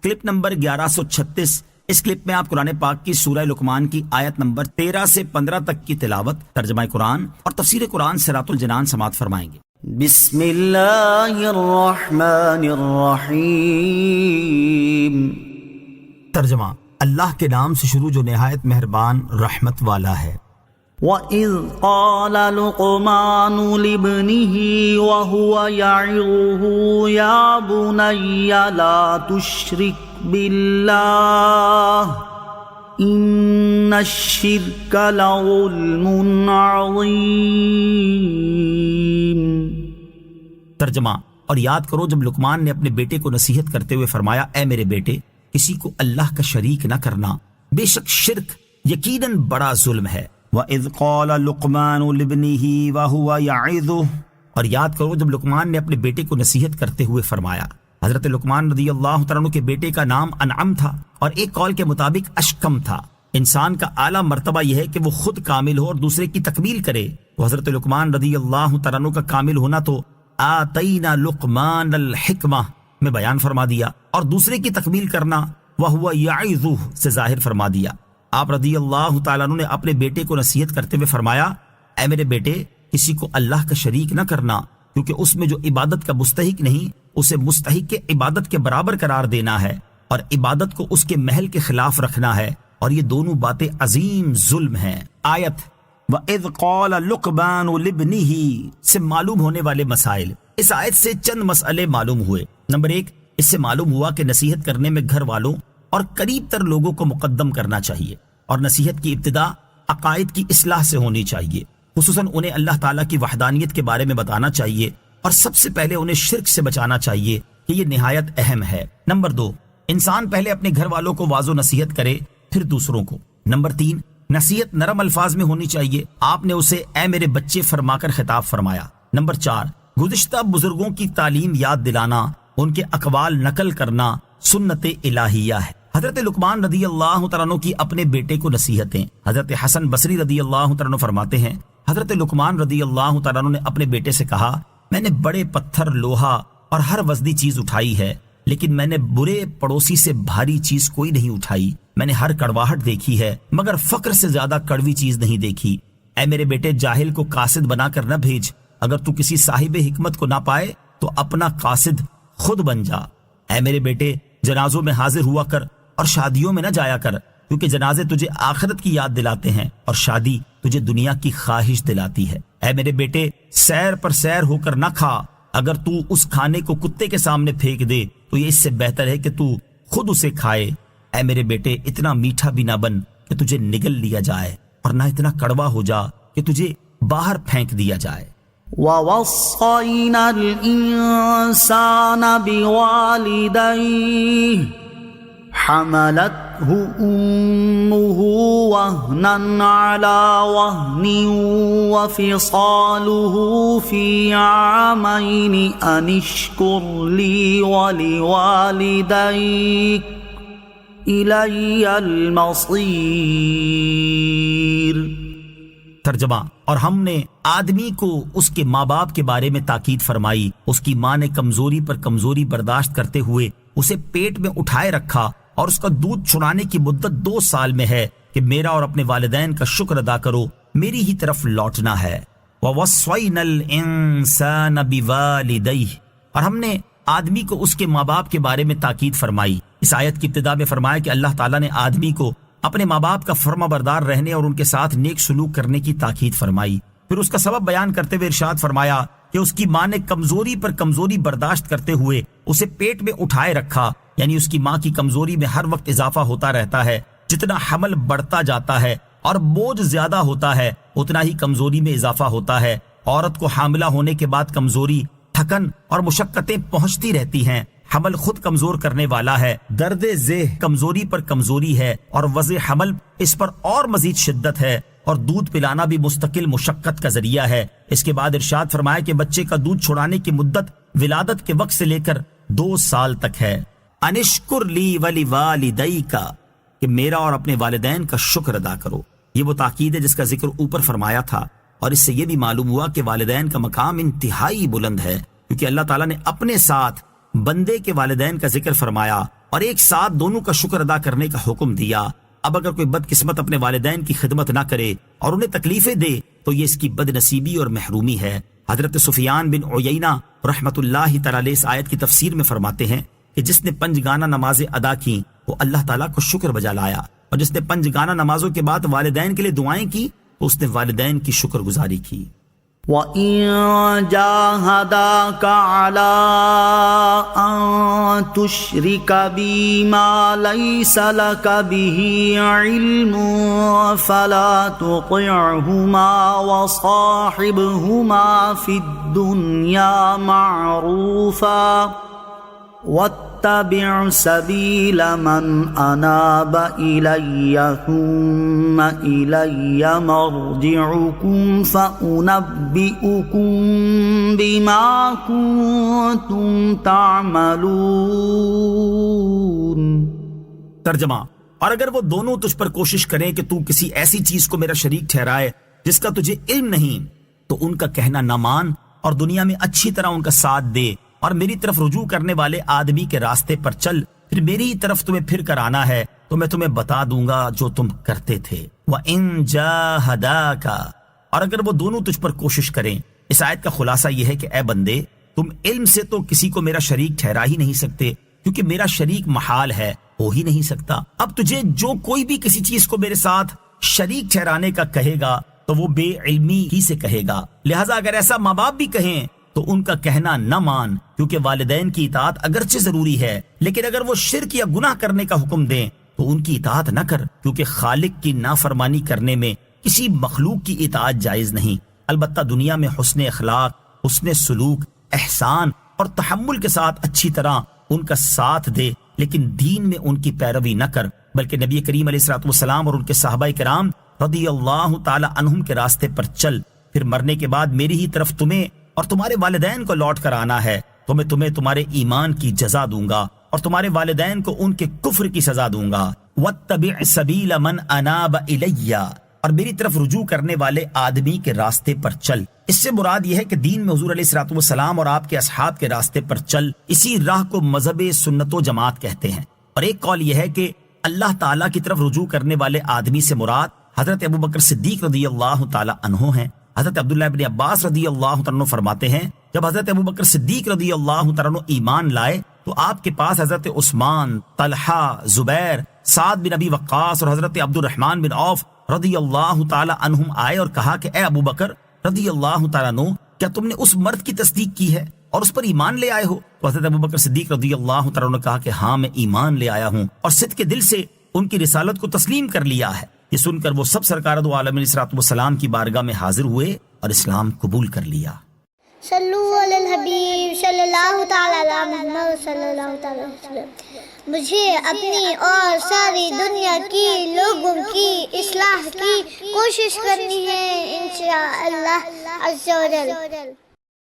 Clip number 1136۔ اس clip میں آپ قرآن پاک کی سورہ لقمان کی آیت نمبر 13 سے 15 تک کی تلاوت، ترجمہ قرآن اور تفسیر قرآن صراط الجنان سماعت فرمائیں گے۔ بسم اللہ الرحمن الرحیم۔ ترجمہ، اللہ کے نام سے شروع جو نہایت مہربان رحمت والا ہے۔ وَإِذْ قَالَ لُقْمَانُ لِابْنِهِ وَهُوَ يَعِظُهُ يَا بُنَيَّ لَا تُشْرِكْ بِاللَّهِ إِنَّ الشِّرْكَ لَظُلْمٌ عَظِيمٌ۔ ترجمہ، اور یاد کرو جب لقمان نے اپنے بیٹے کو نصیحت کرتے ہوئے فرمایا، اے میرے بیٹے، کسی کو اللہ کا شریک نہ کرنا، بے شک شرک یقیناً بڑا ظلم ہے۔ وَإِذْ قَالَ لُقْمَانُ لِابْنِهِ وَهُوَ يَعِظُهُ، اور یاد کرو جب لقمان نے اپنے بیٹے کو نصیحت کرتے ہوئے فرمایا۔ حضرت لقمان رضی اللہ تعالیٰ عنہ کے بیٹے کا نام انعم تھا اور ایک قول کے مطابق اشکم تھا۔ انسان کا اعلیٰ مرتبہ یہ ہے کہ وہ خود کامل ہو اور دوسرے کی تکمیل کرے، تو حضرت لقمان رضی اللہ تعالیٰ عنہ کا کامل ہونا تو آتینا لقمان الحکمہ میں بیان فرما دیا، اور دوسرے کی تکمیل کرنا وَهُوَ يَعِظُهُ سے ظاہر فرما دیا۔ آپ رضی اللہ تعالیٰ عنہ نے اپنے بیٹے کو نصیحت کرتے ہوئے فرمایا، اے میرے بیٹے، کسی کو اللہ کا شریک نہ کرنا، کیونکہ اس میں جو عبادت کا مستحق نہیں اسے مستحق کے عبادت کے برابر قرار دینا ہے، اور عبادت کو اس کے محل کے خلاف رکھنا ہے، اور یہ دونوں باتیں عظیم ظلم ہیں۔ آیت وَإِذْ قَالَ لُقْمَانُ لِابْنِهِ سے معلوم ہونے والے مسائل۔ اس آیت سے چند مسئلے معلوم ہوئے۔ نمبر 1، اس سے معلوم ہوا کہ نصیحت کرنے میں گھر والوں اور قریب تر لوگوں کو مقدم کرنا چاہیے، اور نصیحت کی ابتدا عقائد کی اصلاح سے ہونی چاہیے، خصوصاً انہیں اللہ تعالیٰ کی وحدانیت کے بارے میں بتانا چاہیے، اور سب سے پہلے انہیں شرک سے بچانا چاہیے کہ یہ نہایت اہم ہے۔ نمبر 2، انسان پہلے اپنے گھر والوں کو واضح نصیحت کرے پھر دوسروں کو۔ نمبر 3، نصیحت نرم الفاظ میں ہونی چاہیے، آپ نے اسے اے میرے بچے فرما کر خطاب فرمایا۔ نمبر 4، گزشتہ بزرگوں کی تعلیم یاد دلانا، ان کے اقوال نقل کرنا سنت الہیہ ہے۔ حضرت لقمان رضی اللہ تعالیٰ عنہ کی اپنے بیٹے کو نصیحتیں۔ حضرت حسن بصری رضی اللہ تعالیٰ عنہ فرماتے ہیں، حضرت لقمان رضی اللہ تعالیٰ عنہ نے اپنے بیٹے سے کہا، میں نے بڑے پتھر، لوہا اور ہر وزنی چیز اٹھائی ہے، لیکن میں نے برے پڑوسی سے بھاری چیز کوئی نہیں اٹھائی۔ میں نے ہر کڑواہٹ دیکھی ہے مگر فقر سے زیادہ کڑوی چیز نہیں دیکھی۔ اے میرے بیٹے، جاہل کو قاصد بنا کر نہ بھیج، اگر تو کسی صاحب حکمت کو نہ پائے تو اپنا قاصد خود بن جا۔ اے میرے بیٹے، جنازوں میں حاضر ہوا کر اور شادیوں میں نہ جایا کر، کیونکہ جنازے تجھے آخرت کی یاد دلاتے ہیں اور شادی تجھے دنیا کی خواہش دلاتی ہے۔ اے میرے بیٹے، سیر پر سیر ہو کر نہ کھا، اگر تو اس کھانے کو کتے کے سامنے پھینک دے تو یہ اس سے بہتر ہے کہ تو خود اسے کھائے۔ اے میرے بیٹے، اتنا میٹھا بھی نہ بن کہ تجھے نگل لیا جائے، اور نہ اتنا کڑوا ہو جا کہ تجھے باہر پھینک دیا جائے۔ وَوَصَّيْنَا الْإِنسَانَ بِوَالِدَيْهِ حَمَلَتْهُ أُمُّهُ وَهْنًا عَلَى وَهْنٍ وَفِصَالُهُ فِي عَامَيْنِ أَنِ اشْكُرْ لِي وَلِوَالِدَيْكَ إِلَيَّ الْمَصِيرُ۔ ترجمہ، اور ہم نے آدمی کو اس کے ماں باپ کے بارے میں تاکید فرمائی، اس کی ماں نے کمزوری پر کمزوری برداشت کرتے ہوئے اسے پیٹ میں اٹھائے رکھا، اور اس کا دودھ چھڑانے کی مدت 2 سال میں ہے کہ میرا اور اپنے والدین کا شکر ادا کرو، میری ہی طرف لوٹنا ہے۔ وَوَصَّيْنَا الْإِنسَانَ بِوَالِدَيْهِ، اور ہم نے آدمی کو اس کے ماں باپ کے بارے میں تاکید فرمائی۔ اس آیت کی ابتدا میں فرمایا کہ اللہ تعالیٰ نے آدمی کو اپنے ماں باپ کا فرما بردار رہنے اور ان کے ساتھ نیک سلوک کرنے کی تاکید فرمائی۔ پھر اس کا سبب بیان کرتے ہوئے ارشاد فرمایا کہ اس کی ماں نے کمزوری پر کمزوری برداشت کرتے ہوئے اسے پیٹ میں اٹھائے رکھا، یعنی اس کی ماں کی کمزوری میں ہر وقت اضافہ ہوتا رہتا ہے۔ جتنا حمل بڑھتا جاتا ہے اور بوجھ زیادہ ہوتا ہے، اتنا ہی کمزوری میں اضافہ ہوتا ہے۔ عورت کو حاملہ ہونے کے بعد کمزوری، تھکن اور مشقتیں پہنچتی رہتی ہیں۔ حمل خود کمزور کرنے والا ہے، درد ذہ کمزوری پر کمزوری ہے، اور وضع حمل اس پر اور مزید شدت ہے، اور دودھ پلانا بھی مستقل مشقت کا ذریعہ ہے۔ اس کے بعد ارشاد فرمایا کہ بچے کا دودھ چھڑانے کی مدت ولادت کے وقت سے لے کر 2 سال تک ہے۔ انشکر لی ولیوالدیک، کہ میرا اور اپنے والدین کا شکر ادا کرو۔ یہ وہ تاکید ہے جس کا ذکر اوپر فرمایا تھا، اور اس سے یہ بھی معلوم ہوا کہ والدین کا مقام انتہائی بلند ہے، کیونکہ اللہ تعالیٰ نے اپنے ساتھ بندے کے والدین کا ذکر فرمایا اور ایک ساتھ دونوں کا شکر ادا کرنے کا حکم دیا۔ اب اگر کوئی بدقسمت اپنے والدین کی خدمت نہ کرے اور انہیں تکلیفیں دے تو یہ اس کی بد نصیبی اور محرومی ہے۔ حضرت سفیان بن عیینہ رحمت اللہ تعالی علیہ اس آیت کی تفسیر میں فرماتے ہیں کہ جس نے 5 گانا نمازیں ادا کی وہ اللہ تعالیٰ کو شکر بجا لایا، اور جس نے 5 گانا نمازوں کے بعد والدین کے لیے دعائیں کی تو اس نے والدین کی شکر گزاری کی۔ وَإِن جَاهَدَاكَ عَلَىٰ أَن تُشْرِكَ بِي مَا لَيْسَ لَكَ بِهِ عِلْمٌ فَلَا تُطِعْهُمَا وَصَاحِبْهُمَا فِي الدُّنْيَا مَعْرُوفًا وَاتَّبِعْ سَبِيلَ مَنْ أَنَابَ إِلَيَّ ثُمَّ إِلَيَّ مَرْجِعُكُمْ فَأُنَبِّئُكُمْ بِمَا كُنتُمْ تَعْمَلُونَ۔ ترجمہ، اور اگر وہ دونوں تجھ پر کوشش کریں کہ تو کسی ایسی چیز کو میرا شریک ٹھہرائے جس کا تجھے علم نہیں تو ان کا کہنا نہ مان اور دنیا میں اچھی طرح ان کا ساتھ دے، اور میری طرف رجوع کرنے والے آدمی کے راستے پر چل، پھر میری ہی طرف تمہیں پھر کر آنا ہے تو میں تمہیں بتا دوں گا جو تم کرتے تھے۔ وَإِن جَاهَدَاكَ، اور اگر وہ دونوں تجھ پر کوشش کریں۔ اس آیت کا خلاصہ یہ ہے کہ اے بندے، تم علم سے تو کسی کو میرا شریک ٹھہرا ہی نہیں سکتے، کیونکہ میرا شریک محال ہے، ہو ہی نہیں سکتا۔ اب تجھے جو کوئی بھی کسی چیز کو میرے ساتھ شریک ٹھہرانے کا کہے گا تو وہ بے علمی ہی سے کہے گا، لہٰذا اگر ایسا ماں باپ بھی کہیں تو ان کا کہنا نہ مان، کیونکہ والدین کی اطاعت اگرچہ ضروری ہے لیکن اگر وہ شرک یا گناہ کرنے کا حکم دیں تو ان کی اطاعت نہ کر، کیونکہ خالق کی نافرمانی کرنے میں کسی مخلوق کی اطاعت جائز نہیں۔ البتہ دنیا میں حسن اخلاق، حسن سلوک، احسان اور تحمل کے ساتھ اچھی طرح ان کا ساتھ دے، لیکن دین میں ان کی پیروی نہ کر، بلکہ نبی کریم علیہ الصلوۃ والسلام اور ان کے صحابہ کرام رضی اللہ تعالی عنہم کے راستے پر چل، پھر مرنے کے بعد میری ہی طرف تمہیں اور تمہارے والدین کو لوٹ کر آنا ہے تو میں تمہیں تمہارے ایمان کی جزا دوں گا اور تمہارے والدین کو ان کے کفر کی سزا دوں گا۔ وَاتَّبِعْ سَبِيلَ مَنْ أَنَابَ إِلَيَّ، اور میری طرف رجوع کرنے والے آدمی کے راستے پر چل۔ اس سے مراد یہ ہے کہ دین میں حضور علیہ الصلوۃ والسلام اور آپ کے اصحاب کے راستے پر چل، اسی راہ کو مذہب سنت و جماعت کہتے ہیں۔ اور ایک قول یہ ہے کہ اللہ تعالیٰ کی طرف رجوع کرنے والے آدمی سے مراد حضرت ابوبکر صدیق رضی اللہ تعالی عنہ ہیں۔ حضرت عبداللہ ابن عباس رضی اللہ تعالیٰ عنہ فرماتے ہیں جب حضرت ابوبکر صدیق رضی اللہ تعالیٰ عنہ ایمان لائے تو آپ کے پاس حضرت عثمان، طلحہ، زبیر، سعد بن ابی وقاص اور حضرت عبد الرحمن بن عوف رضی اللہ تعالیٰ عنہم آئے اور کہا کہ اے ابوبکر رضی اللہ تعالیٰ عنہ، کیا تم نے اس مرد کی تصدیق کی ہے اور اس پر ایمان لے آئے ہو؟ تو حضرت ابوبکر صدیق رضی اللہ تعالیٰ عنہ نے کہا کہ ہاں، میں ایمان لے آیا ہوں اور صدق کے دل سے ان کی رسالت کو تسلیم کر لیا ہے۔ یہ سن کر وہ سب سرکار دو عالم علیہ الصلوۃ والسلام کی بارگاہ میں حاضر ہوئے اور اسلام قبول کر لیا۔ صلو علی الحبیب صلی اللہ تعالی علی محمد صلی اللہ تعالی وسلم۔ مجھے اپنی اور ساری دنیا کی لوگوں کی اصلاح کی کوشش کرنی ہے انشاءاللہ عز و جل۔